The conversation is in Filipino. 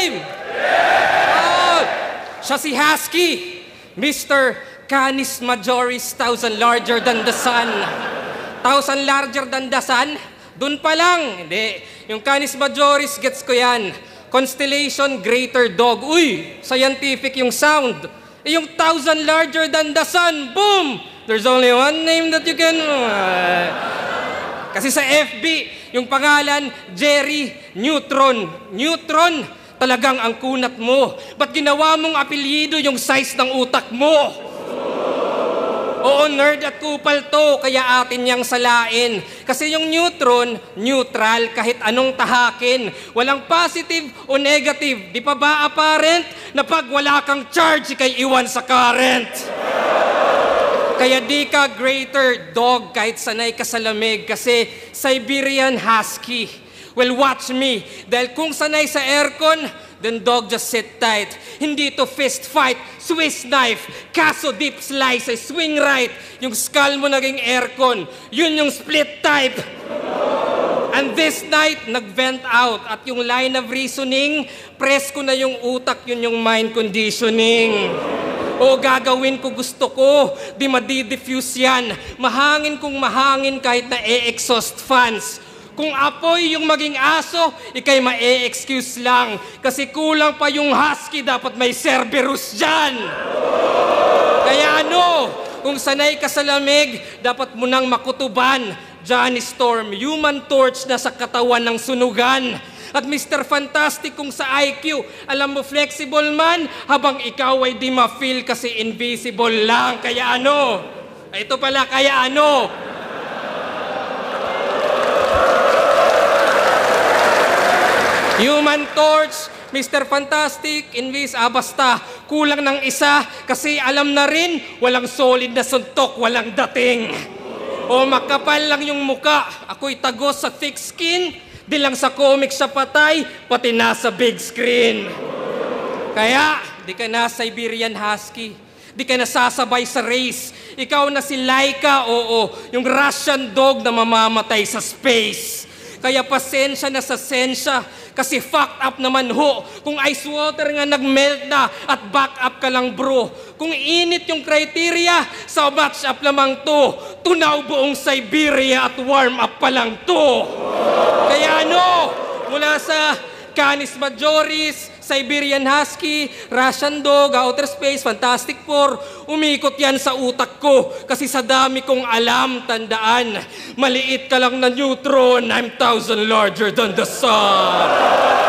name? Oh, siya si Husky. Mr. Canis Majoris, 1,000 larger than the sun. 1,000 larger than the sun? Dun pa lang. Hindi. Yung Canis Majoris, gets ko yan. Constellation Greater Dog. Uy, scientific yung sound. Eh, yung 1,000 larger than the sun, boom! There's only one name that you can... Kasi sa FB, yung pangalan, Jerry Neutron. Neutron, talagang ang kunat mo. Ba't ginawa mong apelyido yung size ng utak mo? Oo, nerd at kupal to, kaya atin niyang salain. Kasi yung neutron, neutral kahit anong tahakin. Walang positive o negative. Di pa ba apparent na pag wala kang charge, ikay iwan sa current? Kaya di ka greater dog kahit sanay ka sa lamig. Kasi Siberian Husky. Well, watch me. Dahil kung sanay sa aircon, then dog, just sit tight. Hindi to fist fight, Swiss knife, kaso deep slice, ay swing right. Yung skull mo naging aircon, yun yung split type. And this night, nag-vent out. At yung line of reasoning, press ko na yung utak, yun yung mind conditioning. O gagawin ko gusto ko, di madi-diffuse yan. Mahangin kung mahangin kahit na e-exhaust fans. Kung apoy yung maging aso, ikay ma-e-excuse lang. Kasi kulang pa yung husky, dapat may Cerberus dyan. Kaya ano, kung sanay ka sa lamig, dapat mo nang makutuban. Johnny Storm, human torch na sa katawan ng sunugan. At Mr. Fantastic kung sa IQ, alam mo flexible man, habang ikaw ay di ma-feel kasi invisible lang. Kaya ano, ito pala, kaya ano, Human Torch, Mr. Fantastic, basta, kulang ng isa kasi alam na rin, walang solid na suntok, walang dating. O makapal lang yung muka, ako'y tagos sa thick skin, di lang sa comics siya patay, pati nasa big screen. Kaya, di ka na Siberian Husky, di ka nasasabay sa race, ikaw na si Laika, oo, yung Russian dog na mamamatay sa space. Kaya pasensya na sa sensya, kasi fucked up naman ho. Kung ice water nga nag-melt na at back up ka lang bro. Kung init yung criteria, sa match up lamang to. Tunaw buong Siberia at warm up pa lang to. Kaya ano, mula sa Canis Majoris, Siberian Husky, Russian Dog, Outer Space, Fantastic Four, umikot yan sa utak ko. Kasi sa dami kong alam, tandaan, maliit ka lang na neutron, I'm 1,000 larger than the sun.